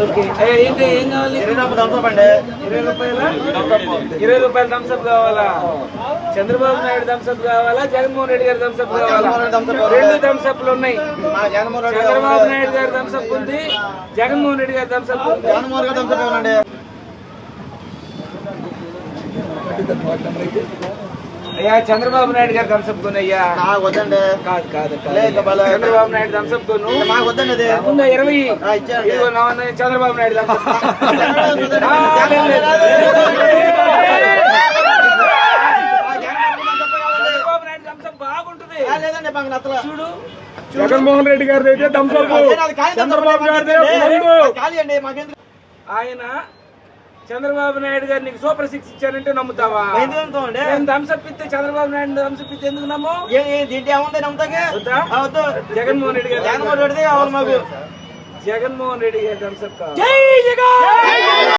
Okay ఏంటి ఏం కావాలి? 20 థమ్స్అప్ అండి. 20 రూపాయలా? 20 రూపాయల థమ్స్అప్ కావాలా? చంద్రబాబు నాయుడు థమ్స్అప్ కావాలా? జగన్మోహన్ రెడ్డి గారి థమ్స్అప్ కావాలా? 2 థమ్స్అప్లు ఉన్నాయి. చంద్రబాబు నాయుడు గారి థమ్స్అప్ ఉంది, జగన్మోహన్ రెడ్డి గారి థమ్స్అప్ ఉంది. జగన్మోహన్ గారి థమ్స్అప్ ఇవ్వండి. అయ్యా చంద్రబాబు నాయుడు గారి థమ్స్అప్ కొనయ్యా. నాకు వద్దండి. కాదు కాదు చంద్రబాబు నాయుడు థమ్స్అప్ కొను. మాకు వద్దండి. అది ఉందా 20? ఇదిగో చంద్రబాబు నాయుడు థమ్స్అప్. బాగుంటుంది. లేదండి మాకు నచ్చల. చూడు జగన్మోహన్ రెడ్డి గారి అయితే థమ్స్అప్, చంద్రబాబు గారి ఆయన చంద్రబాబు నాయుడు గారు నీకు సూపర్ 6 ఇచ్చారంటే నమ్ముతావా? థమ్స్అప్ ఇస్తే చంద్రబాబు నాయుడు థమ్స్అప్ ఇస్తే ఎందుకు నమ్ము? దీంట్లో ఏముంది నమ్ముతాగా? జగన్మోహన్ రెడ్డి గారు జగన్మోహన్ రెడ్డి కావాలి మాకు. జగన్మోహన్ రెడ్డి గారి థమ్స్అప్ కావాలి. జై జగన్.